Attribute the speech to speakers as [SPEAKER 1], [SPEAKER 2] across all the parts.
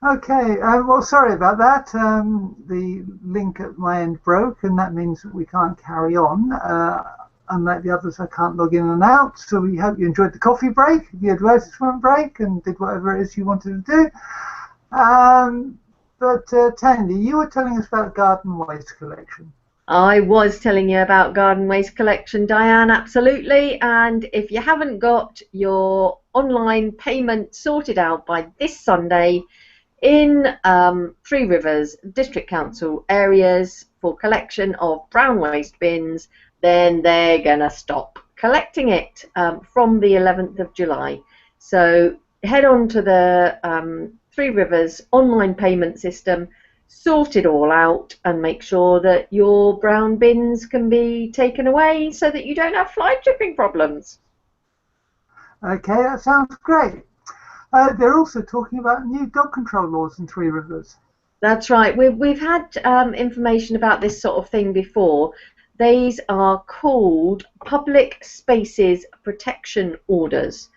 [SPEAKER 1] Okay, well, sorry about that. The link at my end broke, and that means that we can't carry on. Unlike the others, I can't log in and out. So we hope you enjoyed the coffee break, the advertisement break, and did whatever it is you wanted to do. But Tanya, you were telling us about garden waste collection.
[SPEAKER 2] I was telling you about garden waste collection, Diane, absolutely. And if you haven't got your online payment sorted out by this Sunday in Three Rivers District Council areas for collection of brown waste bins, then they're going to stop collecting it from the 11th of July. So head on to the Three Rivers online payment system, sort it all out, and make sure that your brown bins can be taken away so that you don't have fly chipping problems.
[SPEAKER 1] Okay, that sounds great. They're also talking about new dog control laws in Three Rivers.
[SPEAKER 2] That's right. We've had information about this sort of thing before. These are called public spaces protection orders.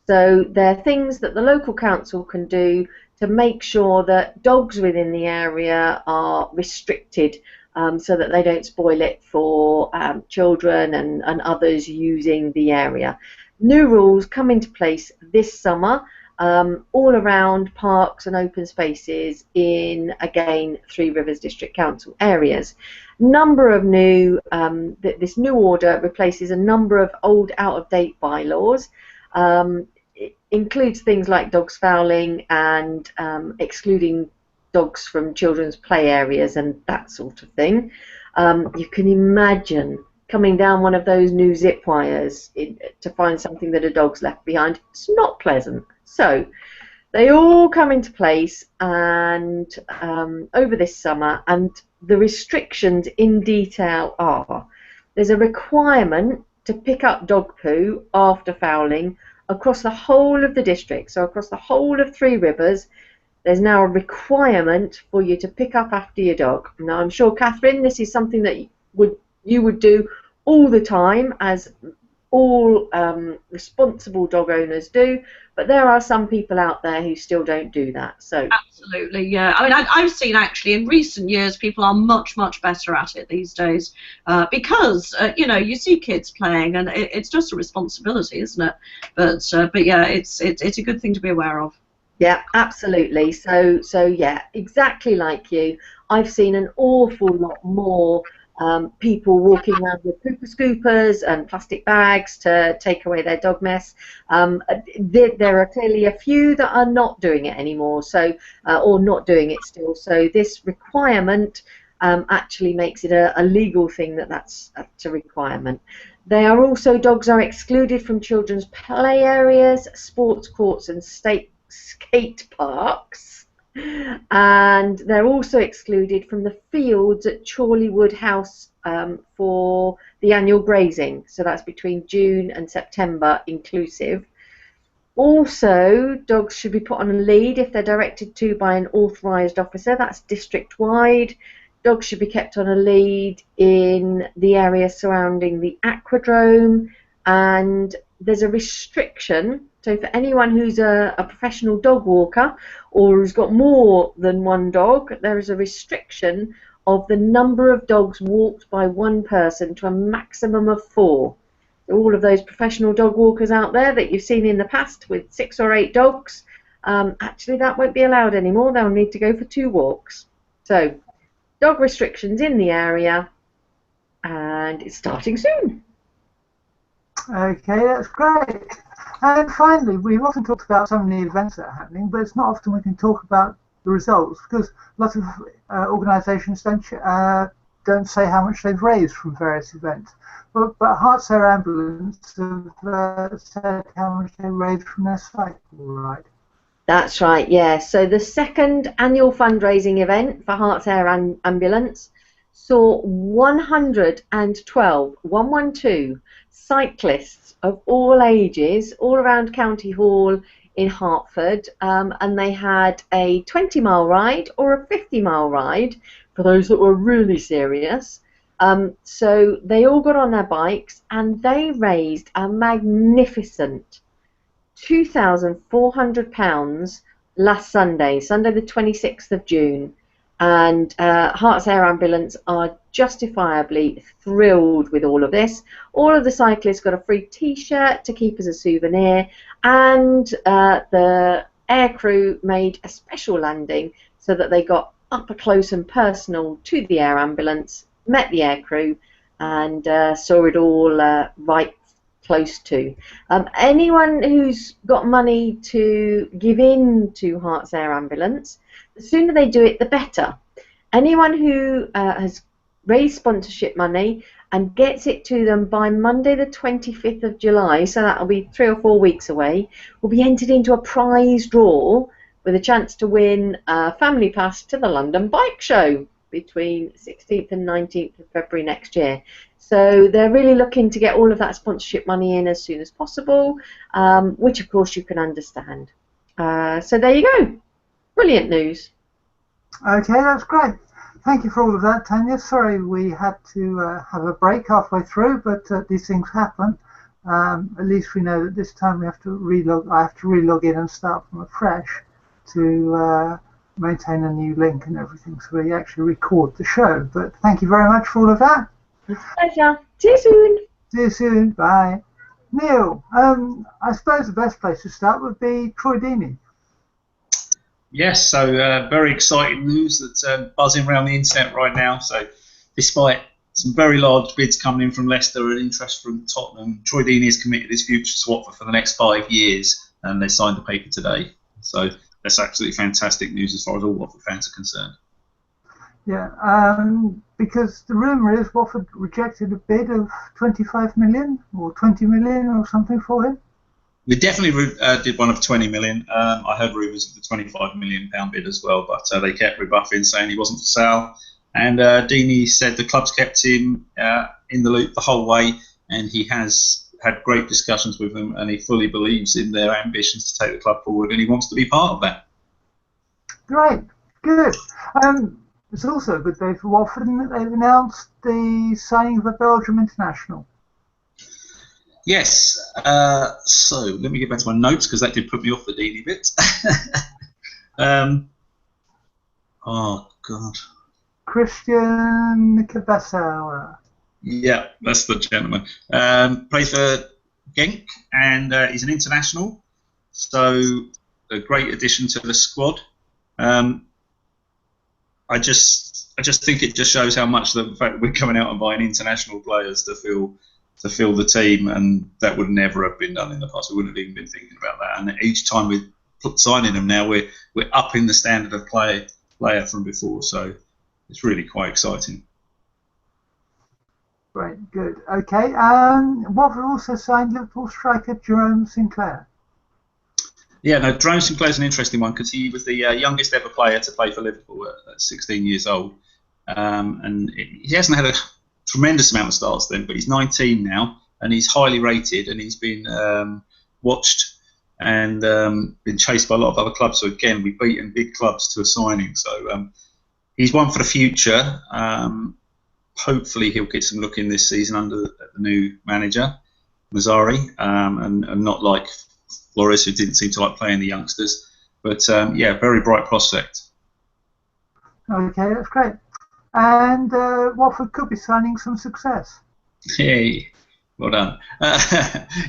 [SPEAKER 2] So they're things that the local council can do to make sure that dogs within the area are restricted, so that they don't spoil it for children and others using the area. New rules come into place this summer, all around parks and open spaces in, again, Three Rivers District Council areas. Number of new, this new order replaces a number of old out-of-date bylaws. It includes things like dogs fouling and excluding dogs from children's play areas and that sort of thing. You can imagine coming down one of those new zip wires to find something that a dog's left behind. It's not pleasant. So they all come into place and over this summer, and the restrictions in detail are: there's a requirement to pick up dog poo after fouling across the whole of the district. So across the whole of Three Rivers, there's now a requirement for you to pick up after your dog. Now, I'm sure, Catherine, this is something that you would do all the time, as all responsible dog owners do, but there are some people out there who still don't do that. So
[SPEAKER 3] absolutely, yeah. I mean, I've seen actually in recent years people are much better at it these days, because you know, you see kids playing, and it's just a responsibility, isn't it? But yeah, it's a good thing to be aware of.
[SPEAKER 2] Yeah, absolutely. So yeah, exactly like you. I've seen an awful lot more people walking around with pooper scoopers and plastic bags to take away their dog mess. There are clearly a few that are not doing it anymore, so or not doing it still. So this requirement actually makes it a legal thing that's a requirement. Dogs are excluded from children's play areas, sports courts and skate parks. And they're also excluded from the fields at Chorleywood House for the annual grazing. So that's between June and September inclusive. Also, dogs should be put on a lead if they're directed to by an authorised officer. That's district-wide. Dogs should be kept on a lead in the area surrounding the aquadrome. And there's a restriction. So for anyone who's a professional dog walker or who's got more than one dog, there is a restriction of the number of dogs walked by one person to a maximum of 4. All of those professional dog walkers out there that you've seen in the past with 6 or 8 dogs, actually that won't be allowed anymore. They'll need to go for 2 walks. So dog restrictions in the area, and it's starting soon.
[SPEAKER 1] Okay, that's great. And finally, we've often talked about some of the events that are happening, but it's not often we can talk about the results, because lots of organisations don't say how much they've raised from various events. But Herts Ambulance have said how much they raised from their cycle ride.
[SPEAKER 2] That's right, yeah. So the second annual fundraising event for Herts Ambulance saw 112 cyclists of all ages all around County Hall in Hertford, and they had a 20-mile ride or a 50-mile ride for those that were really serious. So they all got on their bikes and they raised a magnificent £2,400 last Sunday, Sunday the 26th of June. And Herts Air Ambulance are justifiably thrilled with all of this. All of the cyclists got a free T-shirt to keep as a souvenir, and the aircrew made a special landing so that they got up close and personal to the air ambulance, met the aircrew, and saw it all right close to. Anyone who's got money to give in to Herts Air Ambulance, the sooner they do it, the better. Anyone who has raised sponsorship money and gets it to them by Monday the 25th of July, so that'll be 3 or 4 weeks away, will be entered into a prize draw with a chance to win a family pass to the London Bike Show between 16th and 19th of February next year. So they're really looking to get all of that sponsorship money in as soon as possible, which of course you can understand. So there you go. Brilliant news.
[SPEAKER 1] Okay, that's great. Thank you for all of that, Tania. Sorry we had to have a break halfway through, but these things happen. At least we know that this time we have to relog. I have to relog in and start from afresh to maintain a new link and everything, so we actually record the show. But thank you very much for all of that.
[SPEAKER 2] Pleasure. See you soon.
[SPEAKER 1] See you soon. Bye. Neal, I suppose the best place to start would be Troy Deeney.
[SPEAKER 4] Yes, so very exciting news that's buzzing around the internet right now. So despite some very large bids coming in from Leicester and interest from Tottenham, Troy Deeney has committed his future to Watford for the next 5 years, and they signed the paper today. So that's absolutely fantastic news as far as all Watford fans are concerned.
[SPEAKER 1] Yeah, because the rumour is Watford rejected a bid of 25 million or 20 million or something for him.
[SPEAKER 4] We definitely did one of 20 million. I heard rumours of the £25 million bid as well, but they kept rebuffing, saying he wasn't for sale. And Deeney said the club's kept him in the loop the whole way, and he has had great discussions with them, and he fully believes in their ambitions to take the club forward, and he wants to be part of that.
[SPEAKER 1] Great, good. It's also a good day for Watford in that they've announced the signing of a Belgium international.
[SPEAKER 4] Yes, so let me get back to my notes because that did put me off the Deeney bit. Oh, God.
[SPEAKER 1] Christian Cabasau.
[SPEAKER 4] Yeah, that's the gentleman. Plays for Genk, and he's an international, so a great addition to the squad. I just think it just shows how much the fact that we're coming out and buying international players to fill the team, and that would never have been done in the past. We wouldn't have even been thinking about that. And each time we're signing them now, we're upping the standard of player from before. So it's really quite exciting.
[SPEAKER 1] Right, good. Okay, Watford also signed Liverpool striker Jerome Sinclair.
[SPEAKER 4] Yeah, no, Jerome Sinclair's an interesting one because he was the youngest ever player to play for Liverpool at 16 years old. And he hasn't had a tremendous amount of starts then, but he's 19 now, and he's highly rated, and he's been watched and been chased by a lot of other clubs. So again, we've beaten big clubs to a signing. So he's one for the future. Hopefully he'll get some look in this season under the new manager, Mazzari, and not like Flores, who didn't seem to like playing the youngsters. But yeah, very bright prospect.
[SPEAKER 1] Okay, that's great. And Watford could be signing some success.
[SPEAKER 4] Hey, well done.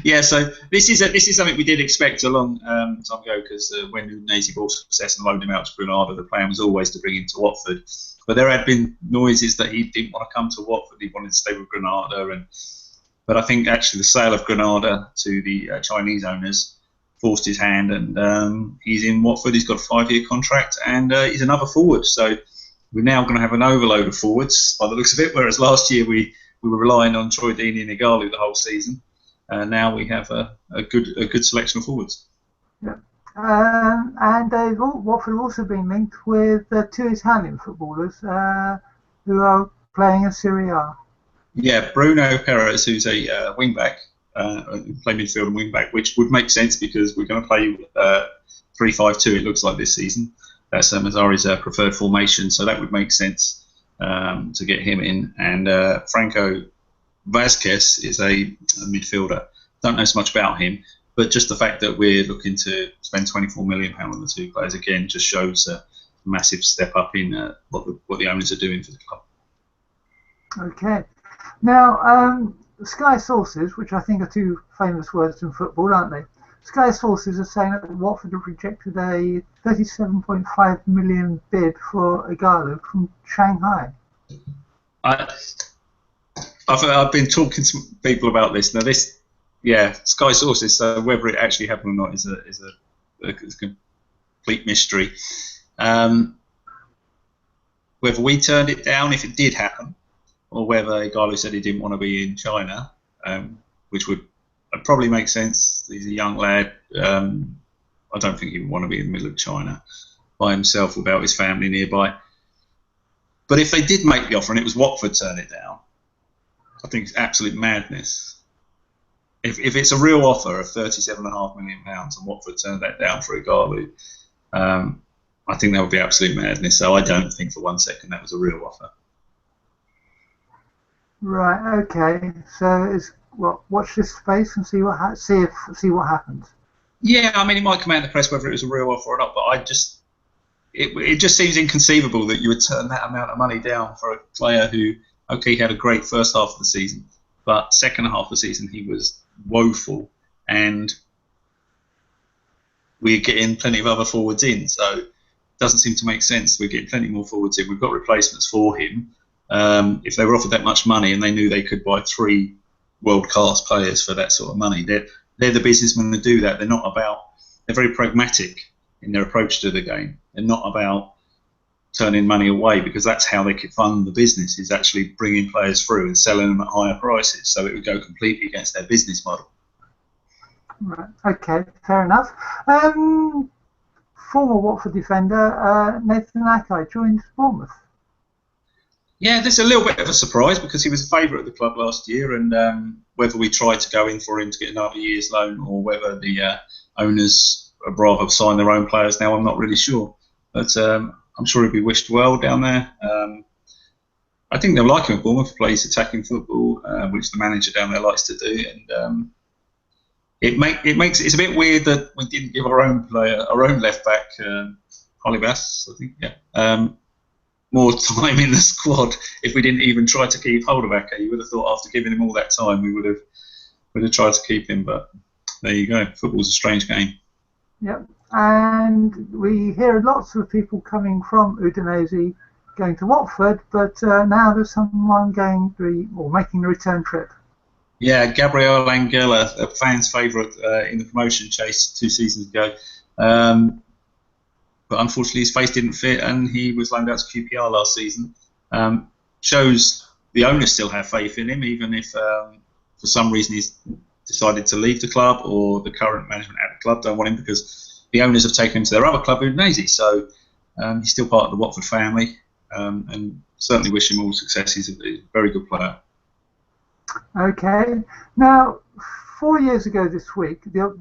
[SPEAKER 4] Yeah, so this is something we did expect a long time ago, because when Udinese bought Success and loaned him out to Granada, the plan was always to bring him to Watford. But there had been noises that he didn't want to come to Watford; he wanted to stay with Granada. But I think actually the sale of Granada to the Chinese owners forced his hand, and he's in Watford. He's got a 5-year contract, and he's another forward. So we're now going to have an overload of forwards by the looks of it, whereas last year we were relying on Troy Deeney and Ighalo the whole season. Now we have a good selection of forwards.
[SPEAKER 1] Yeah. And Watford have also been linked with 2 Italian footballers who are playing in Serie A. Yeah,
[SPEAKER 4] Bruno Perez, who's a wing-back, play midfield and wing-back, which would make sense because we're going to play 3-5-2, it looks like, this season. That's Mazzari's preferred formation, so that would make sense to get him in. And Franco Vazquez is a midfielder. Don't know so much about him, But just the fact that we're looking to spend £24 million on the two players again just shows a massive step up in what the owners are doing for the club.
[SPEAKER 1] Okay. Now, Sky sources, which I think are two famous words in football, aren't they? Sky sources are saying that Watford have rejected a £37.5 million bid for Igalo from Shanghai.
[SPEAKER 4] I've been talking to people about this. Now, Sky sources. So whether it actually happened or not is a complete mystery. Whether we turned it down if it did happen, or whether Igalo said he didn't want to be in China, which would probably make sense. He's a young lad. I don't think he would want to be in the middle of China by himself without his family nearby. But if they did make the offer and it was Watford turn it down, I think it's absolute madness. If it's a real offer of £37.5 million and Watford turned that down for Igalo, I think that would be absolute madness. So I don't think for 1 second that was a real offer.
[SPEAKER 1] Right. Okay. So watch this space and see what happens.
[SPEAKER 4] Yeah, I mean, it might come out in the press whether it was a real offer or not, but it just seems inconceivable that you would turn that amount of money down for a player who, okay, he had a great first half of the season, but second half of the season he was woeful, and we're getting plenty of other forwards in, so it doesn't seem to make sense. We're getting plenty more forwards in. We've got replacements for him. If they were offered that much money and they knew they could buy 3 world-class players for that sort of money, they're the businessmen that do that. They're very pragmatic in their approach to the game. They're not about turning money away, because that's how they could fund the business, is actually bringing players through and selling them at higher prices. So it would go completely against their business model.
[SPEAKER 1] Right. Okay. Fair enough. Former Watford defender Nathan Akai joined Bournemouth.
[SPEAKER 4] Yeah, this is a little bit of a surprise because he was a favourite at the club last year, and whether we tried to go in for him to get another year's loan or whether the owners would rather sign their own players now, I'm not really sure. But I'm sure he'll be wished well down there. I think they'll like him at Bournemouth. He plays attacking football, which the manager down there likes to do, and it's a bit weird that we didn't give our own left back, Hollybass, I think, more time in the squad if we didn't even try to keep hold of Ake. You would have thought after giving him all that time we would have tried to keep him, but there you go. Football's a strange game. Yep,
[SPEAKER 1] and we hear lots of people coming from Udinese going to Watford, but now there's someone making the return trip.
[SPEAKER 4] Yeah, Gabriel Angela, a fan's favourite in the promotion chase 2 seasons ago. But unfortunately his face didn't fit and he was loaned out to QPR last season. Shows the owners still have faith in him, even if for some reason he's decided to leave the club or the current management at the club don't want him, because the owners have taken him to their other club, Udinese. So he's still part of the Watford family, and certainly wish him all success. He's a very good player.
[SPEAKER 1] Okay. Now, 4 years ago this week, the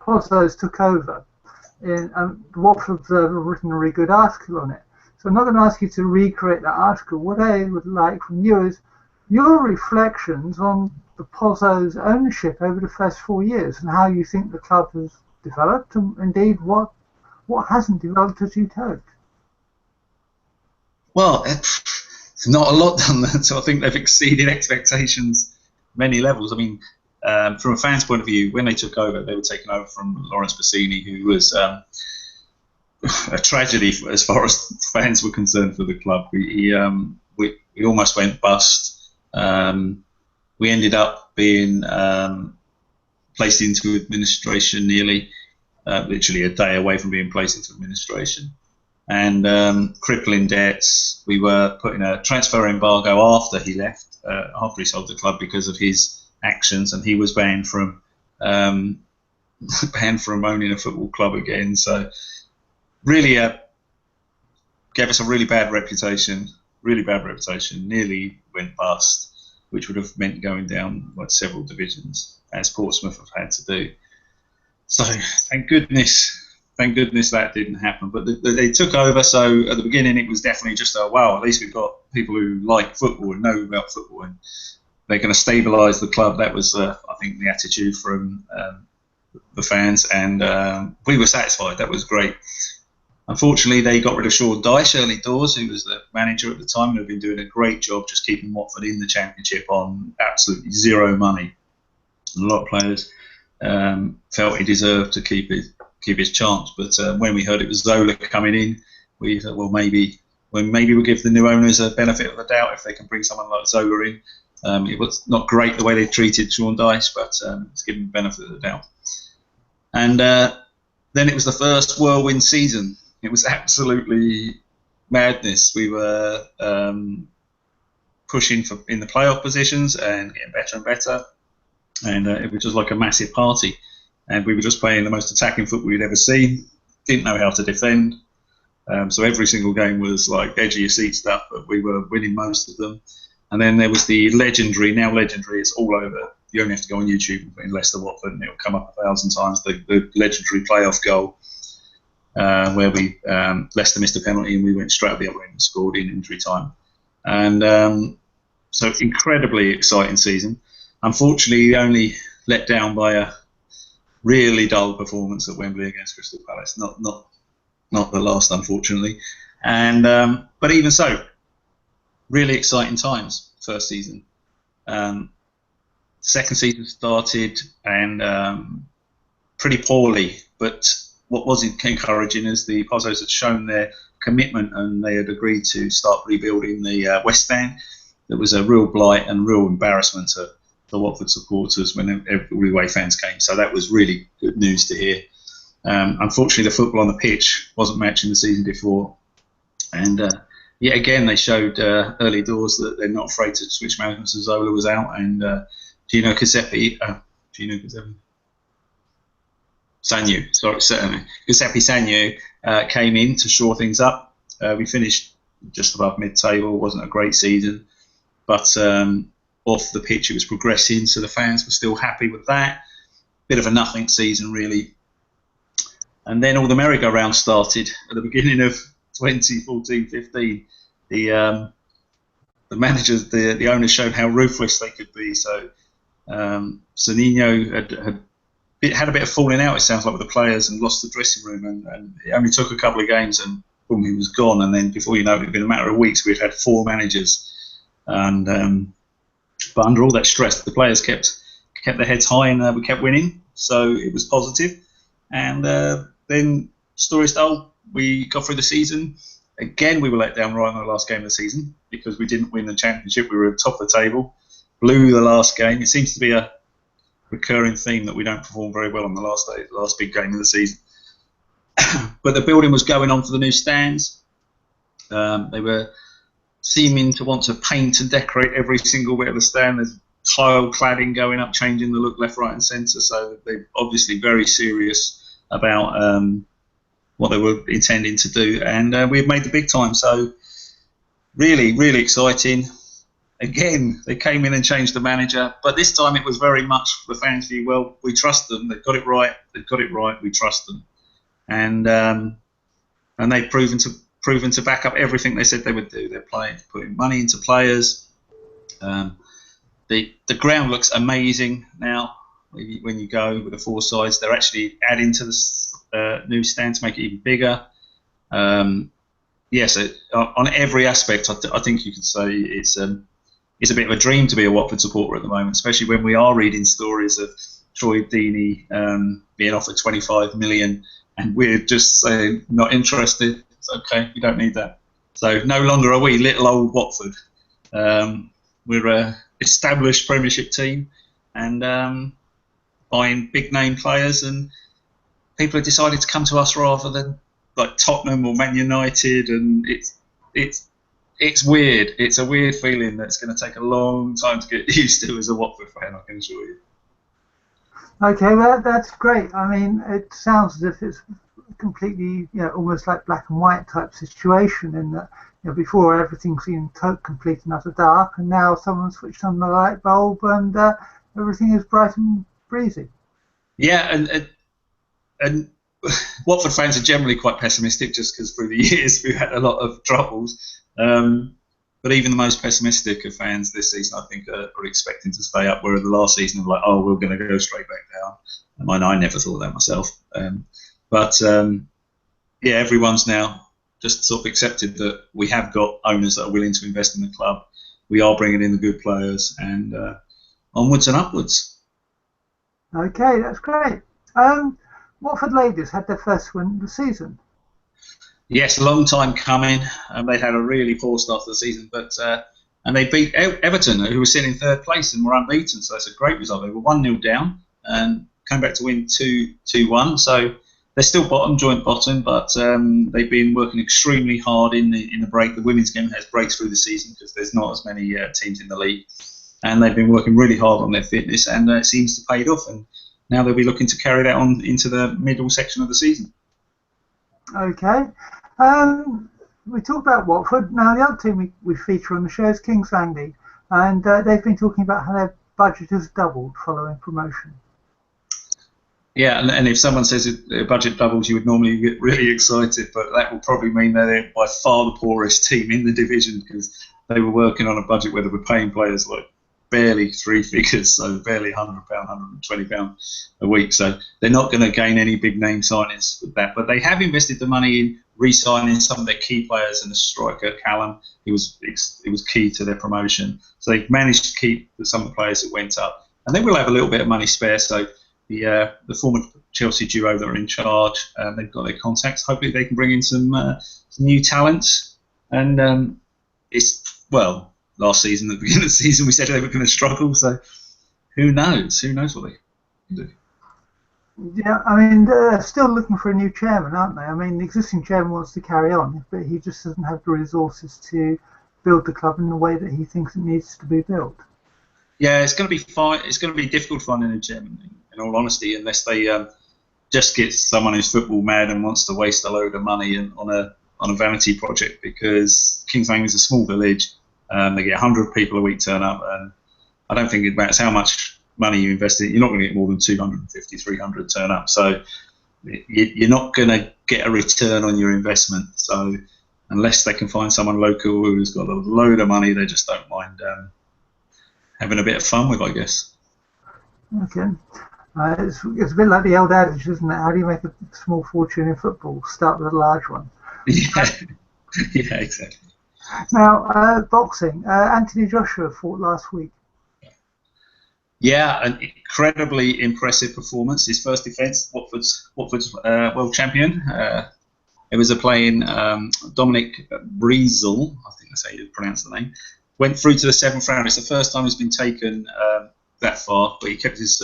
[SPEAKER 1] Pozzos took over. The Watford Observer have written a really good article on it. So I'm not going to ask you to recreate that article. What I would like from you is your reflections on the Pozzo's ownership over the first 4 years and how you think the club has developed, and indeed what hasn't developed as you'd hoped.
[SPEAKER 4] Well, it's not a lot done there, so I think they've exceeded expectations many levels. I mean, from a fan's point of view, when they took over, they were taken over from Lawrence Bassini, who was a tragedy as far as fans were concerned for the club. We almost went bust. We ended up being placed into administration nearly, literally a day away from being placed into administration, and crippling debts. We were put in a transfer embargo after he left, after he sold the club because of his actions, and he was banned from owning a football club again. So really gave us a really bad reputation. Nearly went bust, which would have meant going down several divisions, as Portsmouth have had to do. So thank goodness that didn't happen. But they took over, so at the beginning it was definitely just wow, at least we've got people who like football and know about football. And they're going to stabilise the club. That was, I think, the attitude from the fans, and we were satisfied. That was great. Unfortunately, they got rid of Sean Dyche early doors, who was the manager at the time, and had been doing a great job just keeping Watford in the Championship on absolutely zero money. And a lot of players felt he deserved to keep his chance. But when we heard it was Zola coming in, we thought, well, maybe we'll give the new owners a benefit of the doubt if they can bring someone like Zola in. It was not great the way they treated Sean Dyche, but it's given the benefit of the doubt. And then it was the first whirlwind season. It was absolutely madness. We were pushing in the playoff positions and getting better and better. And it was just like a massive party. And we were just playing the most attacking football we'd ever seen. Didn't know how to defend. So every single game was like edge of your seat stuff, but we were winning most of them. And then there was the legendary, it's all over. You only have to go on YouTube in Leicester Watford and it'll come up 1,000 times, the legendary playoff goal where Leicester missed a penalty and we went straight up the other end and scored in injury time. And so incredibly exciting season. Unfortunately, only let down by a really dull performance at Wembley against Crystal Palace. Not the last, unfortunately. And but even so, really exciting times. First season. Second season started and pretty poorly. But what was encouraging is the Pozzos had shown their commitment and they had agreed to start rebuilding the West Stand. There was a real blight and real embarrassment to the Watford supporters when every away fans came. So that was really good news to hear. Unfortunately, the football on the pitch wasn't matching the season before. And yet again, they showed early doors that they're not afraid to switch management. So Zola was out and Gino Giuseppe Sagnu came in to shore things up. We finished just above mid-table. It wasn't a great season. But off the pitch, it was progressing, so the fans were still happy with that. Bit of a nothing season, really. And then all the merry-go-round started at the beginning of 2014-15. The managers, the owners showed how ruthless they could be. So Sanino had a bit of falling out, it sounds like, with the players and lost the dressing room. And it only took a couple of games and boom, he was gone. And then before you know it, it'd been a matter of weeks, we'd had 4 managers. And but under all that stress, the players kept their heads high and we kept winning. So it was positive. And then stories told, we got through the season. Again, we were let down right in the last game of the season because we didn't win the championship. We were at the top of the table, blew the last game. It seems to be a recurring theme that we don't perform very well on the last big game of the season. But the building was going on for the new stands. They were seeming to want to paint and decorate every single bit of the stand. There's tile cladding going up, changing the look left, right and centre. So they're obviously very serious about what they were intending to do. And we've made the big time. So really, really exciting. Again, they came in and changed the manager. But this time it was very much the fans' view, well, we trust them. They've got it right. We trust them. And they've proven to back up everything they said they would do. They're putting money into players. The ground looks amazing now. When you go with the 4 sides, they're actually adding to the new stand to make it even bigger. So on every aspect, I think you could say it's a bit of a dream to be a Watford supporter at the moment, especially when we are reading stories of Troy Deeney being offered 25 million, and we're just saying not interested. It's okay, we don't need that. So no longer are we little old Watford. We're an established Premiership team, and buying big name players, and people have decided to come to us rather than like Tottenham or Man United, and it's weird. It's a weird feeling that's going to take a long time to get used to as a Watford fan, I can assure you.
[SPEAKER 1] Okay, well that's great. I mean, it sounds as if it's completely, almost like black and white type situation, in that before everything seemed complete and utter dark, and now someone switched on the light bulb and everything is bright and breezy.
[SPEAKER 4] Yeah, and Watford fans are generally quite pessimistic, just because through the years we've had a lot of troubles. But even the most pessimistic of fans this season, I think, are expecting to stay up. Where the last season, of like, oh, we're going to go straight back down. I never thought that myself. Yeah, everyone's now just sort of accepted that we have got owners that are willing to invest in the club. We are bringing in the good players, and onwards and upwards.
[SPEAKER 1] Okay, that's great. Watford ladies had their first win of the season.
[SPEAKER 4] Yes, a long time coming. They had a really poor start to the season, and they beat Everton, who were sitting in third place and were unbeaten. So that's a great result. They were 1-0 down and came back to win 2-1. So they're still joint bottom, but they've been working extremely hard in the break. The women's game has breaks through the season because there's not as many teams in the league, and they've been working really hard on their fitness, and it seems to pay it off. And now they'll be looking to carry that on into the middle section of the season.
[SPEAKER 1] Okay. We talked about Watford. Now, the other team we feature on the show is Kings Langley, and they've been talking about how their budget has doubled following promotion.
[SPEAKER 4] Yeah, and if someone says their budget doubles, you would normally get really excited, but that will probably mean they're by far the poorest team in the division, because they were working on a budget where they were paying players like barely three figures, so barely £100, £120 a week. So they're not going to gain any big name signings with that. But they have invested the money in re-signing some of their key players, and the striker Callum, it was key to their promotion. So they've managed to keep some of the players that went up, and they will have a little bit of money spare. So the former Chelsea duo that are in charge, they've got their contacts. Hopefully they can bring in some new talents. And last season, at the beginning of the season, we said they were going to struggle. So who knows? Who knows what they can do?
[SPEAKER 1] Yeah, I mean, they're still looking for a new chairman, aren't they? I mean, the existing chairman wants to carry on, but he just doesn't have the resources to build the club in the way that he thinks it needs to be built. Yeah,
[SPEAKER 4] it's going to be fine. It's going to be difficult to find a new chairman, in all honesty, unless they just get someone who's football mad and wants to waste a load of money on a vanity project. Because Kings Langley is a small village. They get 100 people a week turn up, and I don't think it matters how much money you invest in, you're not going to get more than 250, 300 turn up. So you're not going to get a return on your investment. So unless they can find someone local who's got a load of money, they just don't mind having a bit of fun with, I guess.
[SPEAKER 1] Okay. It's a bit like the old adage, isn't it? How do you make a small fortune in football? Start with a large one.
[SPEAKER 4] Yeah, yeah, exactly.
[SPEAKER 1] Now, boxing. Anthony Joshua fought last week.
[SPEAKER 4] Yeah, an incredibly impressive performance. His first defence, Watford's world champion. It was playing Dominic Breezel, I think that's how you pronounce the name. Went through to the 7th round. It's the first time he's been taken that far, but he kept his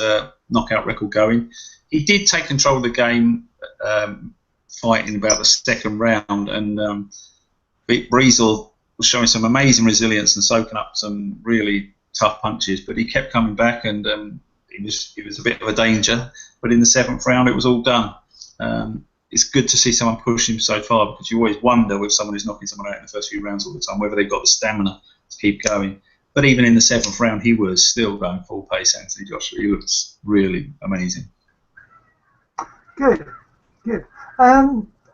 [SPEAKER 4] knockout record going. He did take control of the game, fighting about the 2nd round, and Breezel was showing some amazing resilience and soaking up some really tough punches, but he kept coming back, and he was a bit of a danger. But in the 7th round, it was all done. It's good to see someone push him so far, because you always wonder with someone who's knocking someone out in the first few rounds all the time whether they've got the stamina to keep going. But even in the 7th round, he was still going full pace. Anthony Joshua, he looks really amazing.
[SPEAKER 1] Good.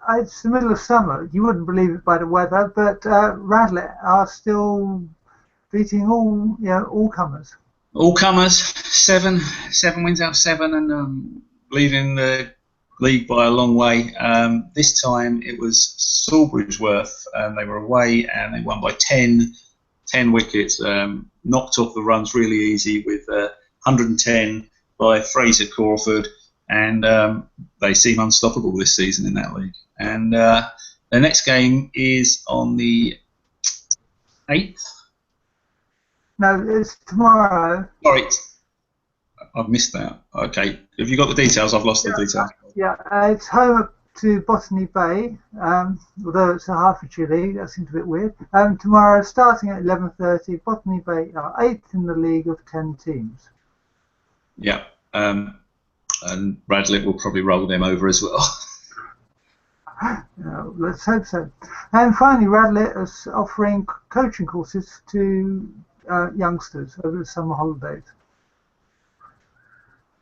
[SPEAKER 1] It's the middle of summer. You wouldn't believe it by the weather, but Radlett are still beating all comers. All comers, seven
[SPEAKER 4] wins out of 7, and leading the league by a long way. This time it was Salisbury's and they were away, and they won by 10 wickets. Knocked off the runs really easy with 110 by Fraser Crawford, and they seem unstoppable this season in that league. And their next game is on the 8th.
[SPEAKER 1] No, it's tomorrow.
[SPEAKER 4] Sorry, I've missed that. Okay, have you got the details? I've lost the details.
[SPEAKER 1] Yeah, it's home to Botany Bay, although it's a Hertfordshire league. That seems a bit weird. Tomorrow, starting at 11:30, Botany Bay are 8th in the league of 10 teams.
[SPEAKER 4] Yeah, and Radlett will probably roll them over as well.
[SPEAKER 1] Let's hope so. And finally, Radlett is offering coaching courses to youngsters over the summer holidays.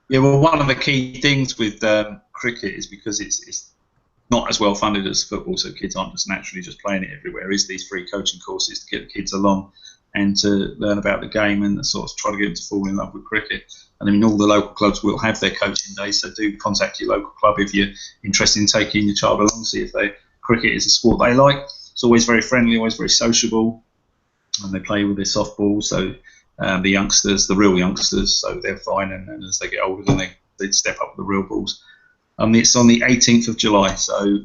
[SPEAKER 4] Yeah, well, one of the key things with cricket is because it's not as well funded as football, so kids aren't just naturally just playing it everywhere, is these free coaching courses to get the kids along and to learn about the game and sort of try to get them to fall in love with cricket. And I mean, all the local clubs will have their coaching days, so do contact your local club if you're interested in taking your child along, see if cricket is a sport they like. It's always very friendly, always very sociable, and they play with their softball, so the youngsters, the real youngsters, so they're fine, and as they get older, then they step up with the real balls. It's on the 18th of July, so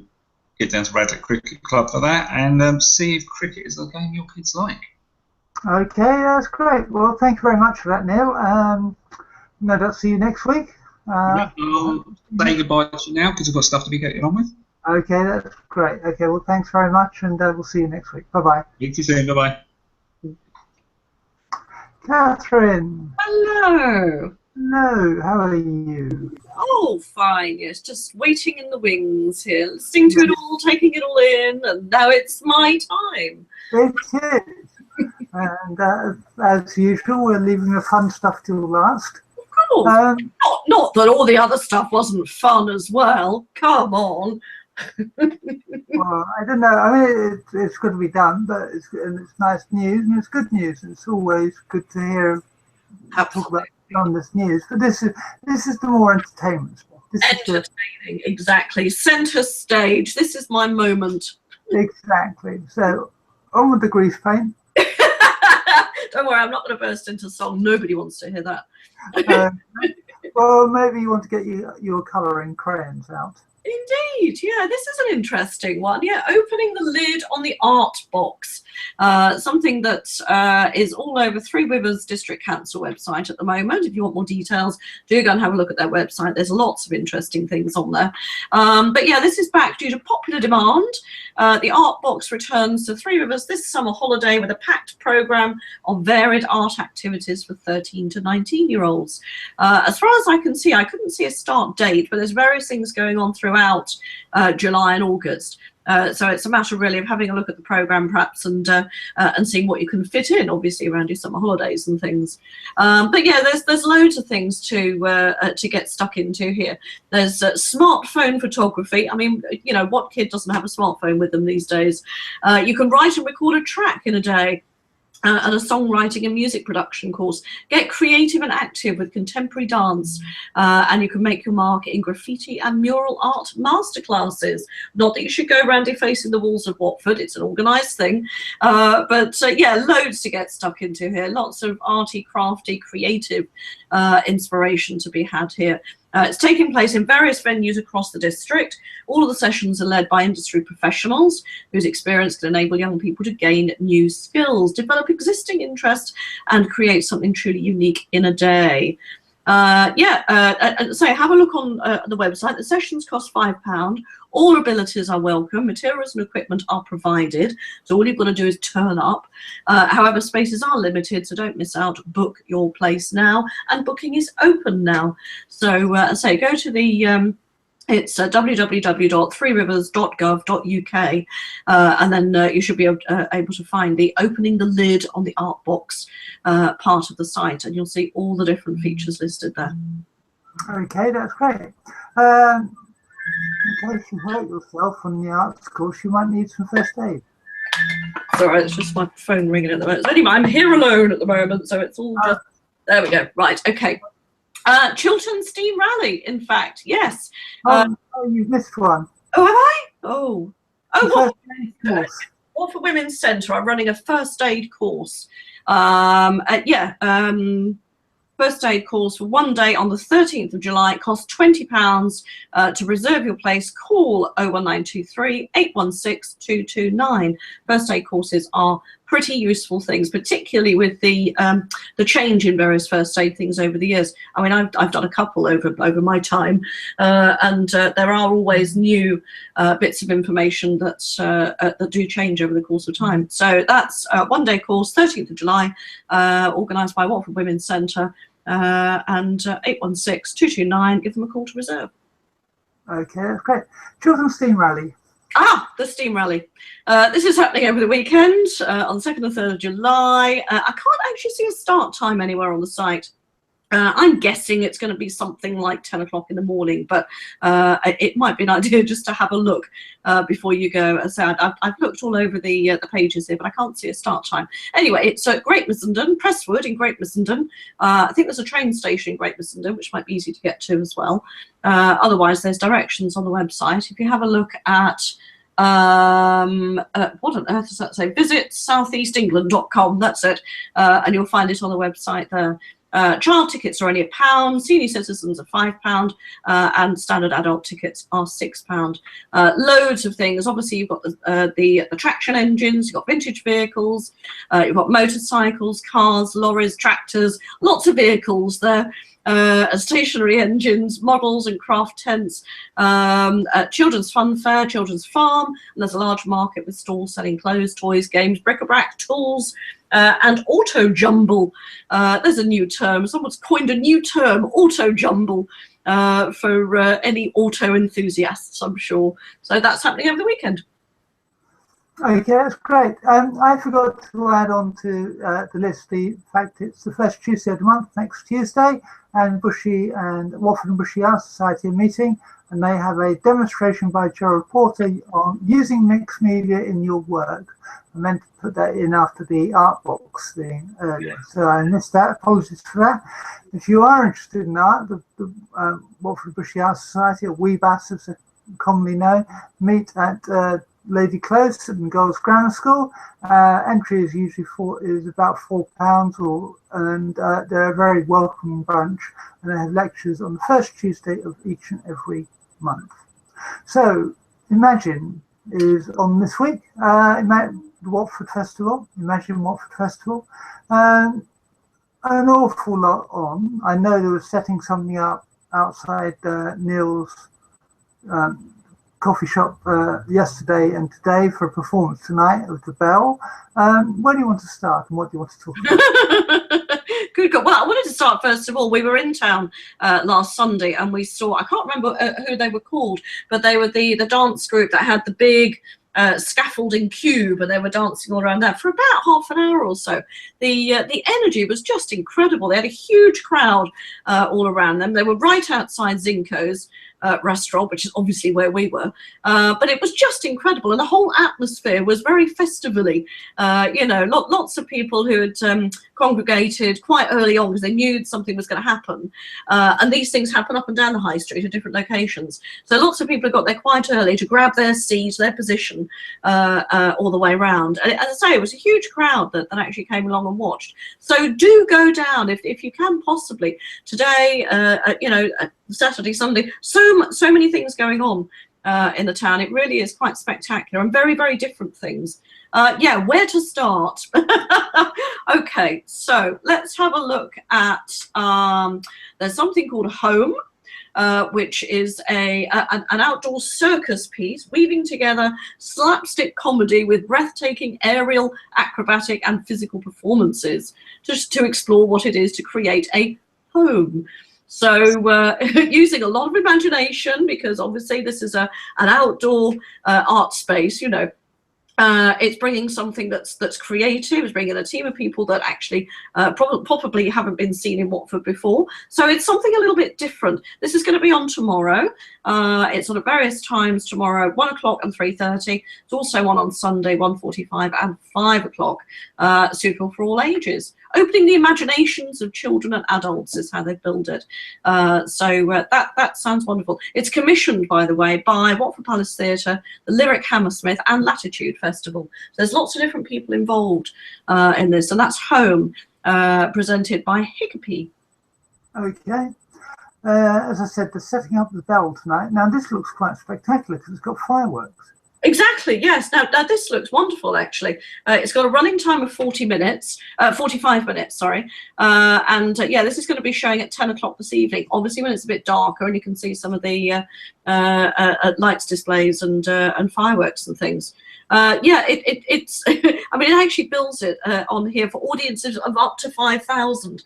[SPEAKER 4] get down to Radlett Cricket Club for that, and see if cricket is the game your kids like.
[SPEAKER 1] Okay, that's great. Well, thank you very much for that, Neil. No doubt see you next week.
[SPEAKER 4] I'll say goodbye to you now because I've got stuff to be getting on with.
[SPEAKER 1] Okay, that's great. Okay, well, thanks very much, and we'll see you next week. Bye-bye.
[SPEAKER 4] See you soon. Bye-bye.
[SPEAKER 1] Catherine.
[SPEAKER 3] Hello.
[SPEAKER 1] Hello, how are you?
[SPEAKER 3] Oh, fine, yes, just waiting in the wings here, listening to it all, taking it all in, and now it's my time.
[SPEAKER 1] It is. And as usual, we're leaving the fun stuff till last.
[SPEAKER 3] Of course. Not that all the other stuff wasn't fun as well. Come on.
[SPEAKER 1] Well, I don't know. I mean, it's got to be done, but it's nice news and it's good news. It's always good to hear talk about on this news. But this is the more entertainment stuff.
[SPEAKER 3] Entertaining, exactly. Centre stage. This is my moment.
[SPEAKER 1] Exactly. So on with the grease paint.
[SPEAKER 3] Don't worry, I'm not going to burst into song. Nobody wants to hear that.
[SPEAKER 1] Well, maybe you want to get your colouring crayons out.
[SPEAKER 3] Indeed, yeah, this is an interesting one. Yeah, opening the lid on the art box, something that is all over Three Rivers District Council website at the moment. If you want more details, do go and have a look at their website. There's lots of interesting things on there. But yeah, this is back due to popular demand. The art box returns to Three Rivers this summer holiday with a packed programme of varied art activities for 13 to 19-year-olds. As far as I can see, I couldn't see a start date, but there's various things going on throughout July and August. So it's a matter really of having a look at the programme perhaps and seeing what you can fit in, obviously around your summer holidays and things. But yeah, there's loads of things to get stuck into here. There's smartphone photography. I mean, you know, what kid doesn't have a smartphone with them these days? You can write and record a track in a day. And a songwriting and music production course. Get creative and active with contemporary dance, and you can make your mark in graffiti and mural art masterclasses. Not that you should go around defacing the walls of Watford, it's an organised thing, but yeah, loads to get stuck into here. Lots of arty, crafty, creative inspiration to be had here. It's taking place in various venues across the district. All of the sessions are led by industry professionals whose experience can enable young people to gain new skills, develop existing interests, and create something truly unique in a day. So have a look on the website. The sessions cost £5. All abilities are welcome. Materials and equipment are provided. So all you've got to do is turn up. However, spaces are limited, so don't miss out. Book your place now. And booking is open now. So go to the... It's www.threerivers.gov.uk, and then you should be able to find the opening the lid on the art box part of the site, and you'll see all the different features listed there.
[SPEAKER 1] Okay, that's great. In case you hurt yourself on the arts course, you might need some first aid.
[SPEAKER 3] Sorry, it's just my phone ringing at the moment. Anyway, I'm here alone at the moment, so it's all just... There we go. Right, okay. Chiltern Steam Rally, in fact, yes.
[SPEAKER 1] You missed one.
[SPEAKER 3] Oh, have I? Oh, Watford Women's Centre are running a first aid course. First aid course for one day on the 13th of July. It costs £20. To reserve your place, call 01923 816 229. First aid courses are pretty useful things, particularly with the change in various first aid things over the years. I mean, I've done a couple over my time, and there are always new bits of information that do change over the course of time. So that's a one-day course, 13th of July, organised by Watford Women's Centre, and 816 229. Give them a call to reserve. Okay,
[SPEAKER 1] that's great. Children's Steam Rally.
[SPEAKER 3] The Steam Rally. This is happening over the weekend on the 2nd and 3rd of July. I can't actually see a start time anywhere on the site. I'm guessing it's going to be something like 10 o'clock in the morning, but it might be an idea just to have a look before you go. As I said, I've looked all over the pages here, but I can't see a start time. Anyway, it's Great Missenden, Presswood in Great Missenden. I think there's a train station in Great Missenden, which might be easy to get to as well. Otherwise, there's directions on the website. If you have a look at what on earth does that say? Visit southeastengland.com, that's it, and you'll find it on the website there. Child tickets are only £1, senior citizens are £5, and standard adult tickets are £6. Loads of things. Obviously, you've got the traction engines, you've got vintage vehicles, you've got motorcycles, cars, lorries, tractors, lots of vehicles there. Stationary engines, models and craft tents, children's fun fair, children's farm, and there's a large market with stalls selling clothes, toys, games, bric-a-brac, tools, and auto jumble. There's a new term. Someone's coined a new term, auto jumble, for any auto enthusiasts, I'm sure. So that's happening over the weekend.
[SPEAKER 1] Okay, that's great. I forgot to add on to the list the fact it's the first Tuesday of the month, next Tuesday, and Bushy and Watford and Bushy Art Society are meeting, and they have a demonstration by Joe Reporter on using mixed media in your work. I meant to put that in after the art box thing earlier, so I missed that. Apologies for that. If you are interested in art, the Watford and Bushy Art Society, or WeBAS as they're commonly known, meet at Lady Close and Girls Grammar School. Entry is usually about £4, and they're a very welcoming bunch, and they have lectures on the first Tuesday of each and every month. So Imagine is on this week. The Watford Festival, Imagine Watford Festival. An awful lot on. I know they were setting something up outside Neal's coffee shop yesterday and today for a performance tonight of The Bell. Where do you want to start and what do you want to talk about?
[SPEAKER 3] Good God. Well, I wanted to start first of all. We were in town last Sunday and we saw, I can't remember who they were called, but they were the dance group that had the big scaffolding cube, and they were dancing all around that for about half an hour or so. The energy was just incredible. They had a huge crowd all around them. They were right outside Zinco's restaurant, which is obviously where we were, but it was just incredible, and the whole atmosphere was very festivally. Lots of people who had congregated quite early on because they knew something was going to happen, and these things happen up and down the high street at different locations. So lots of people had got there quite early to grab their seat, their position, all the way around. And as I say, it was a huge crowd that actually came along and watched. So do go down if you can possibly today. Saturday, Sunday, so many things going on in the town. It really is quite spectacular and very, very different things. Where to start? Okay, so let's have a look at, there's something called Home, which is an outdoor circus piece weaving together slapstick comedy with breathtaking aerial, acrobatic and physical performances to explore what it is to create a home. So using a lot of imagination, because obviously this is an outdoor art space, it's bringing something that's creative. It's bringing a team of people that actually probably haven't been seen in Watford before. So it's something a little bit different. This is going to be on tomorrow. It's on at various times tomorrow, 1 o'clock and 3:30. It's also on Sunday, 1:45 and 5 o'clock. Suitable for all ages. Opening the imaginations of children and adults is how they build it. So that sounds wonderful. It's commissioned, by the way, by Watford Palace Theatre, the Lyric Hammersmith and Latitude Festival. So there's lots of different people involved in this, and that's Home, presented by Hiccupy.
[SPEAKER 1] Okay. As I said, they're setting up the Bell tonight. Now this looks quite spectacular because it's got fireworks.
[SPEAKER 3] Exactly, yes. Now this looks wonderful, actually. It's got a running time of 45 minutes, sorry. This is going to be showing at 10 o'clock this evening. Obviously, when it's a bit darker and you can see some of the lights displays and fireworks and things. It's I mean, it actually bills it on here for audiences of up to 5,000.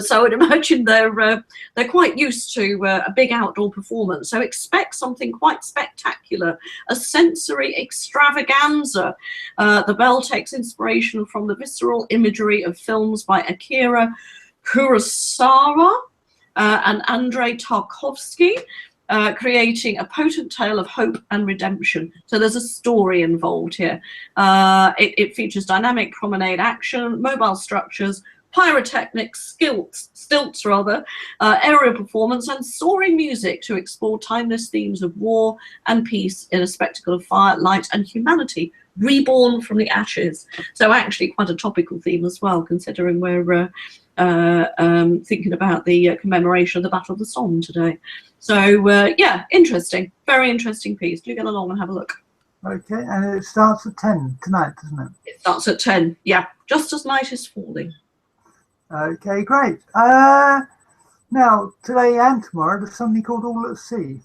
[SPEAKER 3] So I'd imagine they're quite used to a big outdoor performance. So expect something quite spectacular, a sensory extravaganza. The Bell takes inspiration from the visceral imagery of films by Akira Kurosawa and Andrei Tarkovsky, creating a potent tale of hope and redemption. So there's a story involved here. It features dynamic promenade action, mobile structures, pyrotechnics, stilts, aerial performance, and soaring music to explore timeless themes of war and peace in a spectacle of fire, light, and humanity, reborn from the ashes. So actually quite a topical theme as well, considering we're thinking about the commemoration of the Battle of the Somme today. So yeah, interesting, very interesting piece. Do get along and have a look.
[SPEAKER 1] Okay, and it starts at 10 tonight, doesn't it?
[SPEAKER 3] It starts at 10, yeah, just as night is falling.
[SPEAKER 1] Okay, great. Now, today and tomorrow, there's something called All at Sea.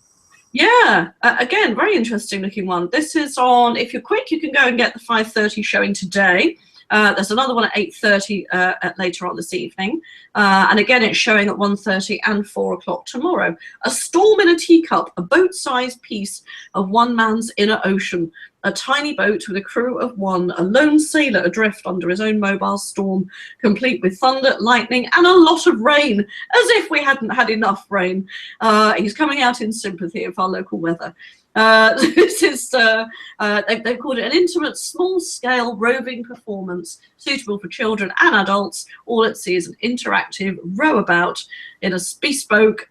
[SPEAKER 3] Yeah, again, very interesting looking one. This is on, if you're quick, you can go and get the 5:30 showing today. There's another one at 8:30 later on this evening. And again, it's showing at 1:30 and 4 o'clock tomorrow. A Storm in a Teacup, a boat-sized piece of one man's inner ocean. A tiny boat with a crew of one, a lone sailor adrift under his own mobile storm, complete with thunder, lightning, and a lot of rain, as if we hadn't had enough rain. He's coming out in sympathy of our local weather. This is, they've called it an intimate, small-scale roving performance suitable for children and adults. All at Sea is an interactive row-about in a bespoke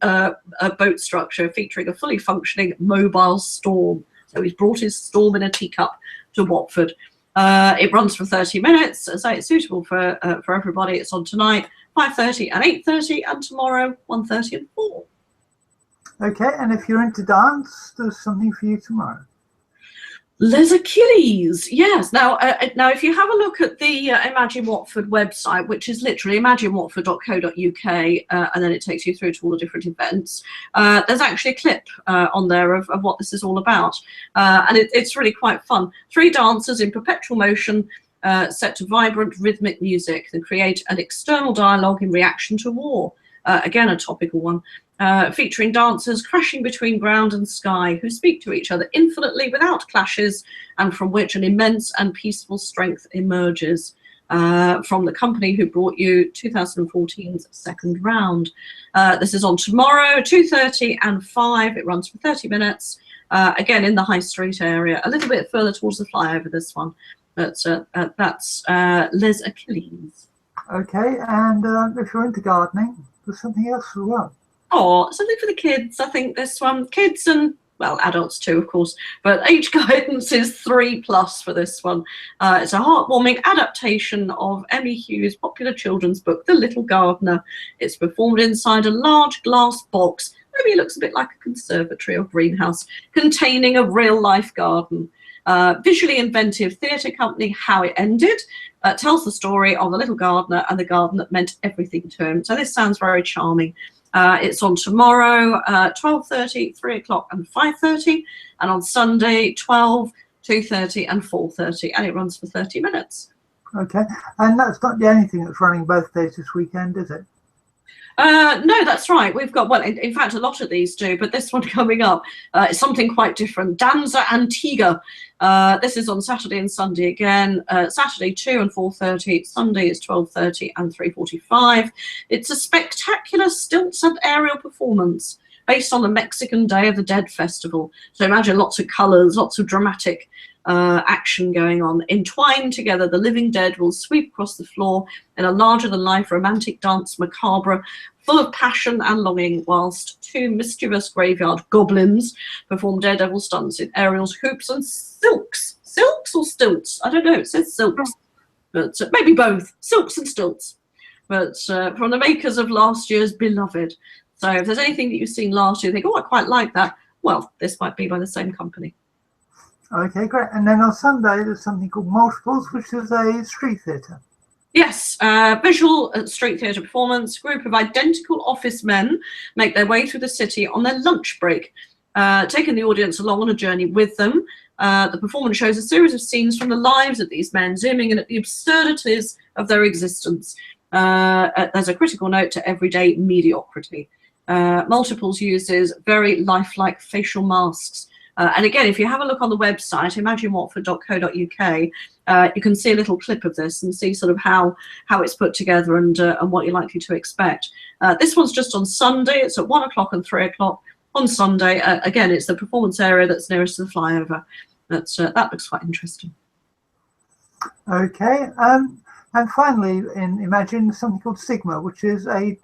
[SPEAKER 3] boat structure featuring a fully functioning mobile storm. So he's brought his storm in a teacup to Watford. It runs for 30 minutes, so it's suitable for everybody. It's on tonight, 5:30 and 8:30, and tomorrow, 1:30 and 4.
[SPEAKER 1] Okay, and if you're into dance, there's something for you tomorrow.
[SPEAKER 3] Les Achilles, yes. Now, if you have a look at the Imagine Watford website, which is literally imaginewatford.co.uk, and then it takes you through to all the different events, there's actually a clip on there of what this is all about, and it's really quite fun. 3 dancers in perpetual motion set to vibrant rhythmic music that create an external dialogue in reaction to war. Again, a topical one. Featuring dancers crashing between ground and sky who speak to each other infinitely without clashes, and from which an immense and peaceful strength emerges. From the company who brought you 2014's second round. This is on tomorrow, 2:30 and 5. It runs for 30 minutes. Again, in the High Street area, a little bit further towards the flyover, this one. But that's Les Achilles.
[SPEAKER 1] Okay, and if you're into gardening, there's something else as well.
[SPEAKER 3] Oh, something for the kids. I think this one, kids and, well, adults too, of course, but age guidance is 3+ for this one. It's a heartwarming adaptation of Emmy Hughes' popular children's book, The Little Gardener. It's performed inside a large glass box. Maybe it looks a bit like a conservatory or greenhouse, containing a real-life garden. Visually inventive theatre company How It Ended tells the story of the little gardener and the garden that meant everything to him. So this sounds very charming. It's on tomorrow, 12:30, 3 o'clock and 5:30, and on Sunday, 12, 2:30 and 4:30, and it runs for 30 minutes.
[SPEAKER 1] Okay, and that's not the only thing that's running both days this weekend, is it?
[SPEAKER 3] No, that's right. We've got, well, in fact, a lot of these do, but this one coming up is something quite different. Danza Antiga. This is on Saturday and Sunday again. Saturday 2 and 4:30. Sunday is 12:30 and 3:45. It's a spectacular stilts and aerial performance based on the Mexican Day of the Dead festival. So imagine lots of colours, lots of dramatic action going on. Entwined together, the living dead will sweep across the floor in a larger-than-life romantic dance macabre, full of passion and longing, whilst 2 mischievous graveyard goblins perform daredevil stunts in aerials, hoops, and silks. Silks or stilts? I don't know. It says silks, but maybe both. Silks and stilts. But from the makers of last year's Beloved. So if there's anything that you've seen last year, you think, oh, I quite like that. Well, this might be by the same company.
[SPEAKER 1] Okay, great. And then on Sunday, there's something called Multiples, which is a street theatre.
[SPEAKER 3] Yes, visual street theatre performance. A group of identical office men make their way through the city on their lunch break, taking the audience along on a journey with them. The performance shows a series of scenes from the lives of these men, zooming in at the absurdities of their existence. There's a critical note to everyday mediocrity. Multiples uses very lifelike facial masks And again, if you have a look on the website, imaginewatford.co.uk, you can see a little clip of this and see sort of how it's put together and what you're likely to expect. This one's just on Sunday. It's at 1 o'clock and 3 o'clock on Sunday. Again, it's the performance area that's nearest to the flyover. That looks quite interesting.
[SPEAKER 1] Okay, and finally in Imagine, something called Sigma, which is a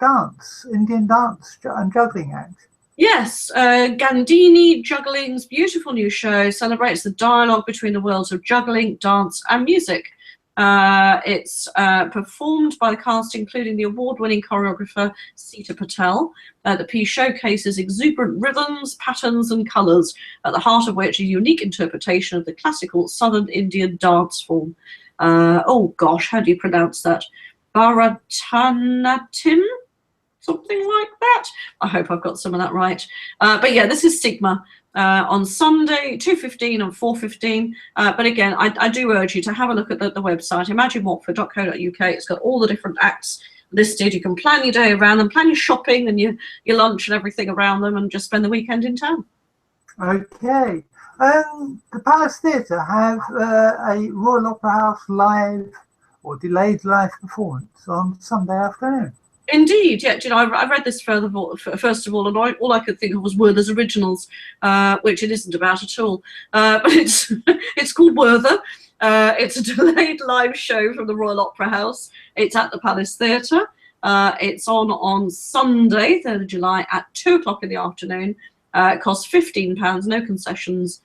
[SPEAKER 1] Indian dance and juggling act.
[SPEAKER 3] Yes, Gandhini Juggling's beautiful new show celebrates the dialogue between the worlds of juggling, dance and music. It's performed by the cast, including the award-winning choreographer Sita Patel. The piece showcases exuberant rhythms, patterns and colours, at the heart of which is a unique interpretation of the classical southern Indian dance form. Oh gosh, how do you pronounce that? Bharatanatyam? Something like that. I hope I've got some of that right. But yeah, this is Sigma on Sunday, 2:15 and 4:15. But again, I do urge you to have a look at the website, imaginewatford.co.uk. It's got all the different acts listed. You can plan your day around them, plan your shopping and your lunch and everything around them, and just spend the weekend in town.
[SPEAKER 1] Okay. The Palace Theatre have a Royal Opera House live or delayed live performance on Sunday afternoon.
[SPEAKER 3] Indeed, yeah. You know, I read this first of all, and all I could think of was Werther's Originals, which it isn't about at all. But it's called Werther. It's a delayed live show from the Royal Opera House. It's at the Palace Theatre. It's on Sunday, 3rd of July, at 2 o'clock in the afternoon. It costs £15, no concessions.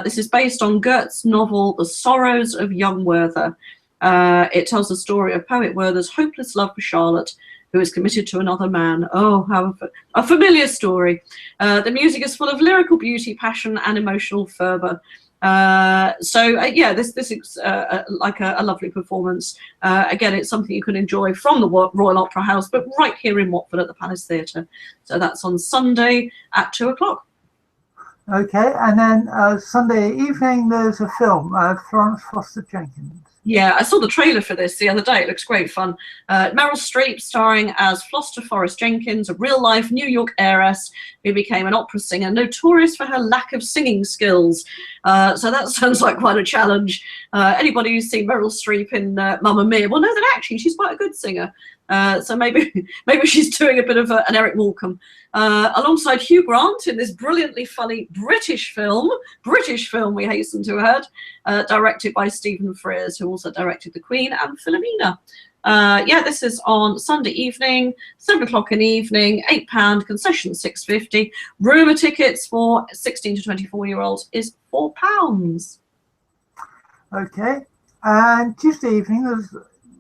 [SPEAKER 3] This is based on Goethe's novel The Sorrows of Young Werther. It tells the story of poet Werther's hopeless love for Charlotte, who is committed to another man. Oh, how a familiar story. The music is full of lyrical beauty, passion, and emotional fervour. Yeah, this is like a lovely performance. Again, it's something you can enjoy from the Royal Opera House, but right here in Watford at the Palace Theatre. So that's on Sunday at 2 o'clock.
[SPEAKER 1] Okay, and then Sunday evening there's a film, Florence Foster Jenkins.
[SPEAKER 3] Yeah, I saw the trailer for this the other day. It looks great fun. Meryl Streep starring as Floster Forrest Jenkins, a real-life New York heiress who became an opera singer, notorious for her lack of singing skills. So that sounds like quite a challenge. Anybody who's seen Meryl Streep in Mamma Mia will know that actually she's quite a good singer. So maybe she's doing a bit of an Eric Morecambe. Alongside Hugh Grant in this brilliantly funny British film we hasten to add, directed by Stephen Frears, who also directed The Queen and Philomena. Yeah, this is on Sunday evening, 7 o'clock in the evening, £8, concession £6.50. Rumour tickets for 16 to 24-year-olds is £4.
[SPEAKER 1] Okay, and Tuesday evening,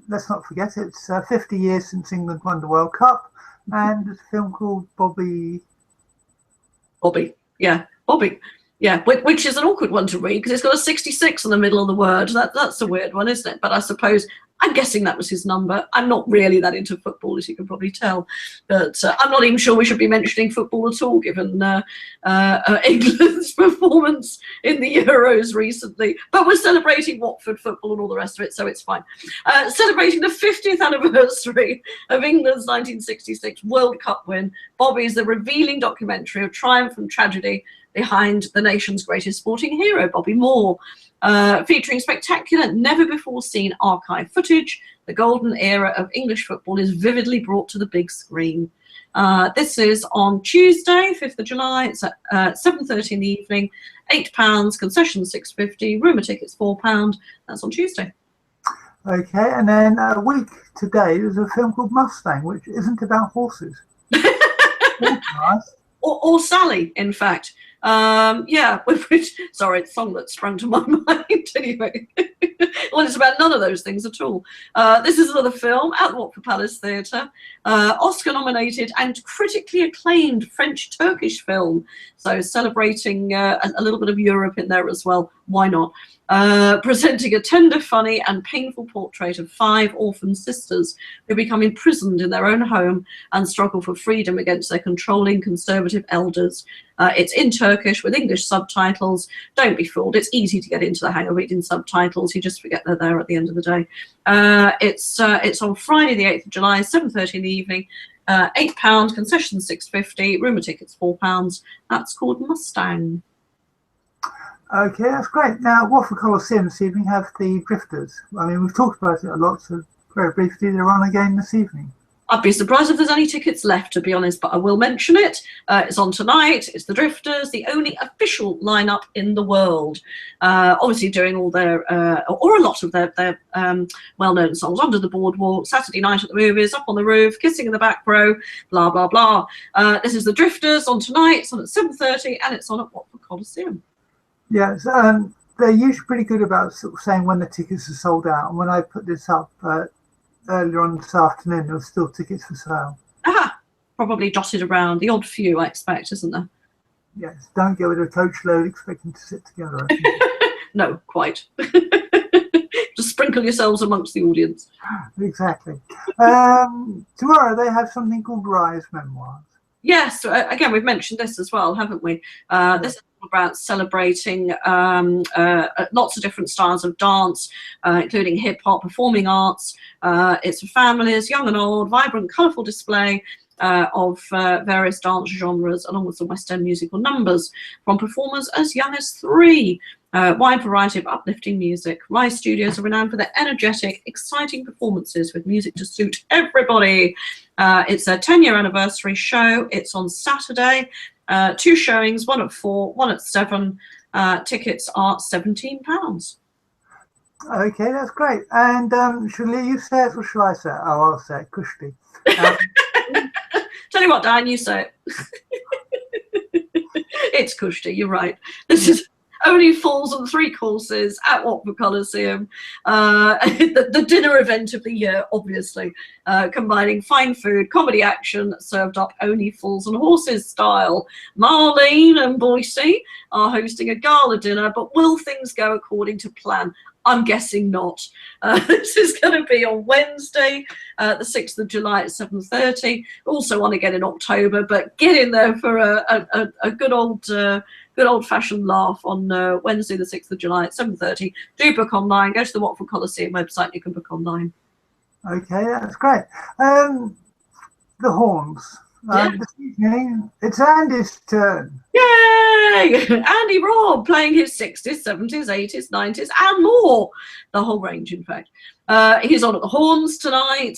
[SPEAKER 1] let's not forget, it's 50 years since England won the World Cup, and there's a film called Bobby,
[SPEAKER 3] yeah, which is an awkward one to read because it's got a 66 in the middle of the word. That's a weird one, isn't it? But I suppose, I'm guessing that was his number. I'm not really that into football, as you can probably tell. But I'm not even sure we should be mentioning football at all, given England's performance in the Euros recently. But we're celebrating Watford football and all the rest of it, so it's fine. Celebrating the 50th anniversary of England's 1966 World Cup win, Bobby is the revealing documentary of triumph and tragedy behind the nation's greatest sporting hero, Bobby Moore. Featuring spectacular, never-before-seen archive footage, the golden era of English football is vividly brought to the big screen. This is on Tuesday, 5th of July. It's at 7:30 in the evening, £8, concession £6.50, rumour tickets £4. That's on Tuesday.
[SPEAKER 1] Okay, and then a week today, there's a film called Mustang, which isn't about horses. Nice.
[SPEAKER 3] Or Sally, in fact. Yeah, sorry, the song that sprung to my mind anyway. Well, it's about none of those things at all. This is another film at the Watford Palace Theatre. Oscar-nominated and critically acclaimed French-Turkish film. So celebrating a little bit of Europe in there as well. Why not? Presenting a tender, funny and painful portrait of 5 orphan sisters who become imprisoned in their own home and struggle for freedom against their controlling conservative elders. It's in Turkish with English subtitles. Don't be fooled. It's easy to get into the hang of reading subtitles. You just forget they're there at the end of the day. It's on Friday the 8th of July, 7:30 in the evening. £8, concession £6.50, rumour tickets £4. That's called Mustang.
[SPEAKER 1] Okay, that's great. Now, Watford Colosseum this evening have the Drifters. I mean, we've talked about it a lot, so very briefly, they're on again this evening.
[SPEAKER 3] I'd be surprised if there's any tickets left, to be honest, but I will mention it. It's on tonight. It's the Drifters, the only official lineup in the world. Obviously doing all their, or a lot of their well-known songs. Under the Boardwalk, Saturday Night at the Movies, Up on the Roof, Kissing in the Back Row, blah, blah, blah. This is the Drifters on tonight. It's on at 7:30 and it's on at Watford Colosseum.
[SPEAKER 1] Yes, they're usually pretty good about sort of saying when the tickets are sold out. And when I put this up earlier on this afternoon, there were still tickets for sale.
[SPEAKER 3] Aha! Probably dotted around. The odd few, I expect, isn't there?
[SPEAKER 1] Yes, don't go with a coach load expecting to sit together.
[SPEAKER 3] No, quite. Just sprinkle yourselves amongst the audience.
[SPEAKER 1] Exactly. Tomorrow they have something called Rise Memoirs.
[SPEAKER 3] Yes, again, we've mentioned this as well, haven't we? This is about celebrating lots of different styles of dance, including hip-hop, performing arts. It's for families, young and old, vibrant, colourful display of various dance genres, along with some West End musical numbers from performers as young as 3. Wide variety of uplifting music. Rise Studios are renowned for their energetic, exciting performances with music to suit everybody. It's a 10-year anniversary show. It's on Saturday. 2 showings, one at 4, one at 7. Tickets are £17.
[SPEAKER 1] Okay, that's great. And shall you say it or shall I say it? Oh, I'll say it. Kushti.
[SPEAKER 3] Tell you what, Dan, you say it. It's Kushti, you're right. This is only falls on 3 courses at Watford Colosseum. The dinner event of the year, obviously, combining fine food, comedy action, served up only fools and horses style. Marlene and Boise are hosting a gala dinner, but will things go according to plan? I'm guessing not. This is going to be on Wednesday, the 6th of July at 7:30. Also on again in October, but get in there for a good old-fashioned laugh on Wednesday, the 6th of July at 7:30. Do book online. Go to the Watford Colosseum website. You can book online.
[SPEAKER 1] Okay, that's great. The Horns. This evening, it's Andy's turn.
[SPEAKER 3] Yay! Andy Robb playing his 60s, 70s, 80s, 90s, and more. The whole range, in fact. He's on at the Horns tonight.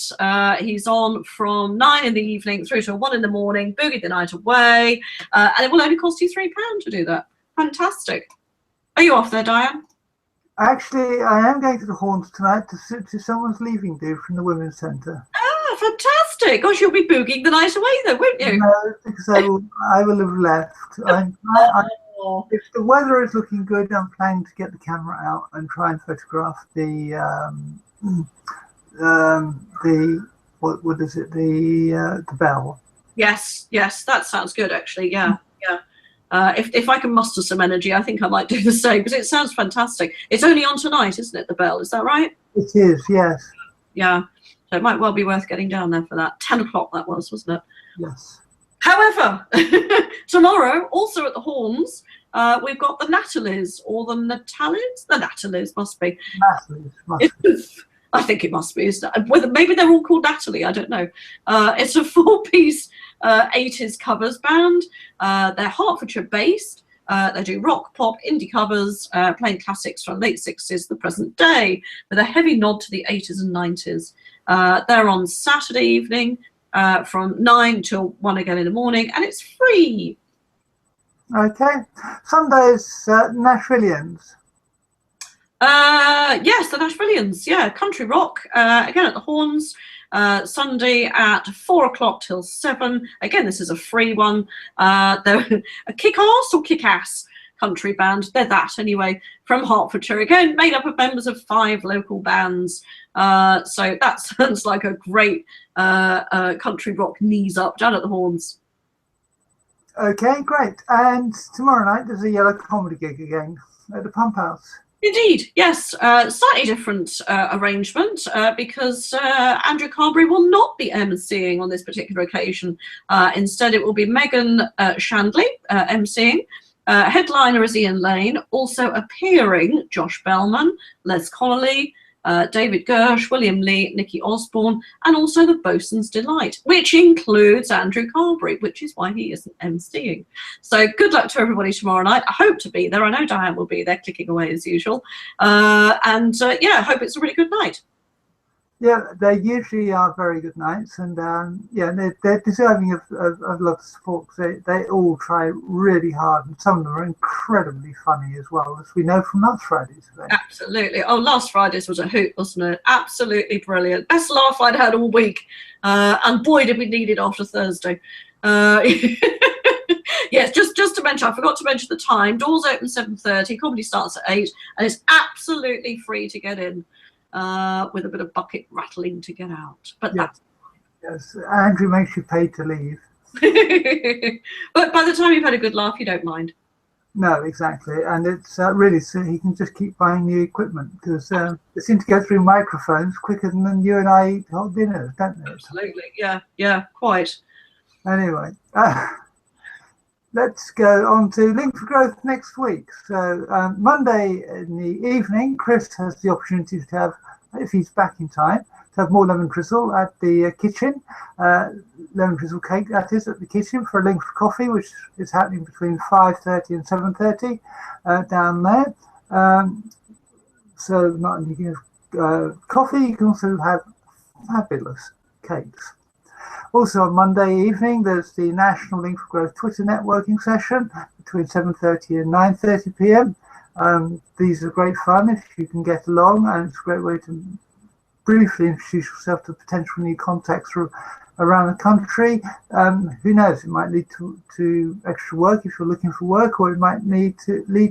[SPEAKER 3] He's on from 9 in the evening through to 1 in the morning. Boogie the night away. And it will only cost you £3 to do that. Fantastic. Are you off there, Diane?
[SPEAKER 1] Actually, I am going to the Horns tonight to someone's leaving do from the Women's Centre.
[SPEAKER 3] Ah, fantastic. Gosh, you'll be boogieing the night away then, won't you?
[SPEAKER 1] No, because I will have left. If the weather is looking good, I'm planning to get the camera out and try and photograph the what is it? The bell.
[SPEAKER 3] Yes, that sounds good actually. Yeah. If I can muster some energy, I think I might do the same, because it sounds fantastic. It's only on tonight, isn't it, the bell? Is that right?
[SPEAKER 1] It is, yes.
[SPEAKER 3] Yeah. So it might well be worth getting down there for that. 10 o'clock that was, wasn't it?
[SPEAKER 1] Yes.
[SPEAKER 3] However, tomorrow, also at the Horns, we've got the Natalies, or the Natalies? The Natalies must be. I think it must be. Maybe they're all called Natalie, I don't know. It's a 4-piece 80s covers band. They're Hertfordshire based. They do rock, pop, indie covers, playing classics from late 60s, the present day, with a heavy nod to the 80s and 90s. They're on Saturday evening from 9 till 1 again in the morning, and it's free.
[SPEAKER 1] Okay. Sundays, Nashvillians.
[SPEAKER 3] Yes, the Nashvillians. Yeah, country rock. Again at the Horns. Sunday at 4 o'clock till 7. Again, this is a free one. They're a kick-ass or kick-ass country band. They're that anyway, from Hertfordshire. Again, made up of members of 5 local bands. So that sounds like a great country rock knees up down at the Horns.
[SPEAKER 1] Okay, great. And tomorrow night there's a yellow comedy gig again at the Pump House.
[SPEAKER 3] Indeed, yes. Slightly different arrangement because Andrew Carberry will not be emceeing on this particular occasion. Instead, it will be Megan Shandley emceeing. Headliner is Ian Lane. Also appearing, Josh Bellman, Les Connolly, David Gersh, William Lee, Nikki Osborne, and also the Bosun's Delight, which includes Andrew Carberry, which is why he isn't emceeing. So good luck to everybody tomorrow night. I hope to be there. I know Diane will be there, clicking away as usual. Yeah, I hope it's a really good night.
[SPEAKER 1] Yeah, they usually are very good nights, and yeah, they're deserving of a lot of support. They all try really hard, and some of them are incredibly funny as well, as we know from last Friday's event.
[SPEAKER 3] Absolutely. Oh, last Friday's was a hoot, wasn't it? Absolutely brilliant. Best laugh I'd had all week, and boy did we need it after Thursday. Yes, just to mention, I forgot to mention the time. Doors open 7:30, comedy starts at 8, and it's absolutely free to get in. With a bit of bucket rattling to get out, but
[SPEAKER 1] yeah. Yes, Andrew makes you pay to leave.
[SPEAKER 3] But by the time you've had a good laugh, you don't mind.
[SPEAKER 1] No, exactly, and it's really so he can just keep buying new equipment, because they seem to go through microphones quicker than you and I eat hot dinners, don't they?
[SPEAKER 3] Absolutely, yeah, quite.
[SPEAKER 1] Anyway, let's go on to Link for Growth next week. So Monday in the evening, Chris has the opportunity to have, if he's back in time, to have more lemon drizzle at the kitchen, lemon drizzle cake that is, at the kitchen for a Link for Coffee, which is happening between 5:30 and 7:30 down there. So not only you can have coffee, you can also have fabulous cakes. Also on Monday evening, there's the National Link for Growth Twitter networking session between 7:30 and 9:30 p.m. These are great fun if you can get along, and it's a great way to briefly introduce yourself to potential new contacts around the country. Who knows, it might lead to extra work if you're looking for work, or it might lead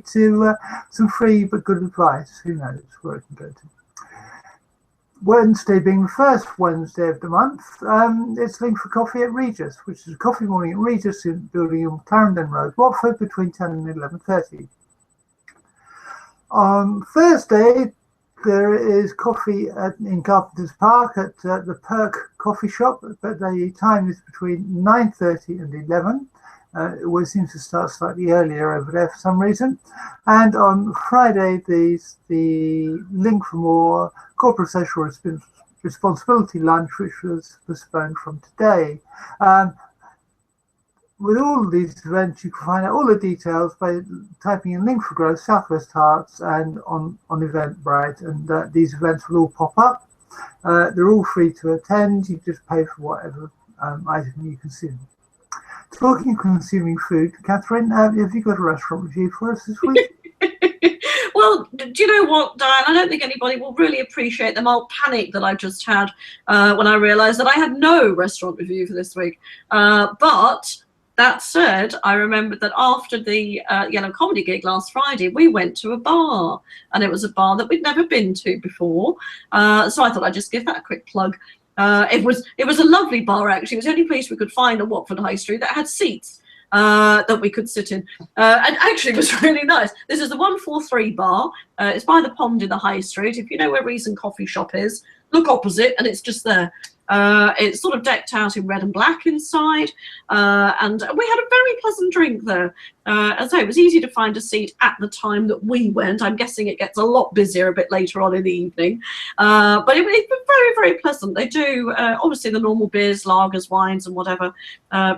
[SPEAKER 1] to some free but good advice. Who knows where it can go to. Wednesday being the first Wednesday of the month, it's Link for Coffee at Regis, which is a coffee morning at Regis in building on Clarendon Road, Watford, between 10 and 11:30. On Thursday, there is coffee in Carpenter's Park at the Perk Coffee Shop, but the time is between 9:30 and 11. It always seems to start slightly earlier over there for some reason. And on Friday, the Link for More Corporate Social Responsibility lunch, which was postponed from today. With all of these events, you can find out all the details by typing in Link for Growth, Southwest Herts, and on Eventbrite, and these events will all pop up. They're all free to attend. You just pay for whatever item you consume. Talking of consuming food, Catherine, have you got a restaurant review for us this week?
[SPEAKER 3] Well, do you know what, Diane? I don't think anybody will really appreciate the mild panic that I just had when I realised that I had no restaurant review for this week. But that said, I remembered that after the Yellow Comedy gig last Friday, we went to a bar, and it was a bar that we'd never been to before. So I thought I'd just give that a quick plug. It was a lovely bar, actually. It was the only place we could find on Watford High Street that had seats that we could sit in, and actually it was really nice. This is the 143 bar. It's by the pond in the High Street. If you know where Reason Coffee Shop is, look opposite, and it's just there. It's sort of decked out in red and black inside, and we had a very pleasant drink there. As I say, it was easy to find a seat at the time that we went. I'm guessing it gets a lot busier a bit later on in the evening, but it was very, very pleasant. They do obviously the normal beers, lagers, wines, and whatever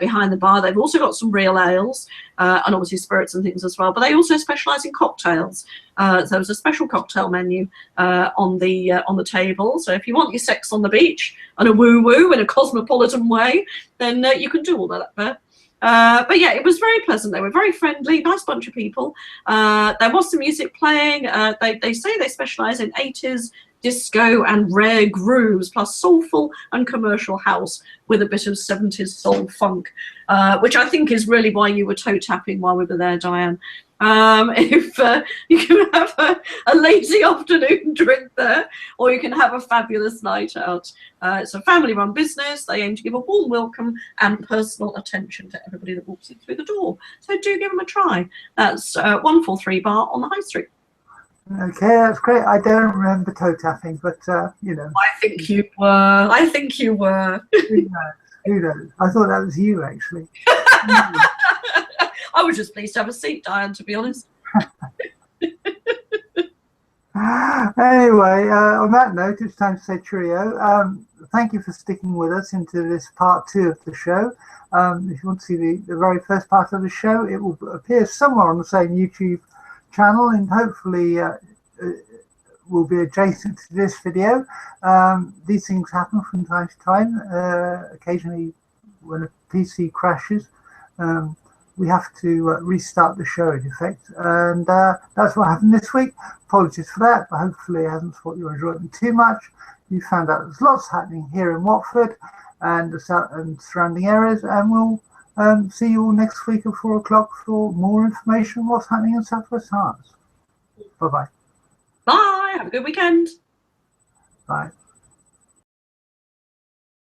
[SPEAKER 3] behind the bar. They've also got some real ales and obviously spirits and things as well. But they also specialise in cocktails. So there's a special cocktail menu on the table. So if you want your sex on the beach and a woo-woo in a cosmopolitan way, then you can do all that up there. But yeah, it was very pleasant. They were very friendly, nice bunch of people. There was some music playing. They say they specialise in 80s disco and rare grooves, plus soulful and commercial house with a bit of 70s soul funk, which I think is really why you were toe tapping while we were there, Diane. If you can have a lazy afternoon drink there, or you can have a fabulous night out. It's a family-run business. They aim to give a warm welcome and personal attention to everybody that walks in through the door. So do give them a try. That's 143 Bar on the High Street.
[SPEAKER 1] Okay, that's great. I don't remember toe tapping, but you know.
[SPEAKER 3] I think you were. I think you were.
[SPEAKER 1] Who knows? Who knows? I thought that was you, actually.
[SPEAKER 3] I was just pleased to have a seat, Diane, to be honest.
[SPEAKER 1] Anyway, on that note, it's time to say cheerio. Thank you for sticking with us into this part 2 of the show. If you want to see the very first part of the show, it will appear somewhere on the same YouTube channel, and hopefully will be adjacent to this video. These things happen from time to time. Occasionally, when a PC crashes, we have to restart the show in effect, and that's what happened this week. Apologies for that, but hopefully it hasn't spoiled your enjoyment too much. You found out there's lots happening here in Watford and the surrounding areas, and we'll see you all next week at 4 o'clock for more information on what's happening in South West Herts. Bye-bye.
[SPEAKER 3] Bye. Have a good weekend.
[SPEAKER 1] Bye.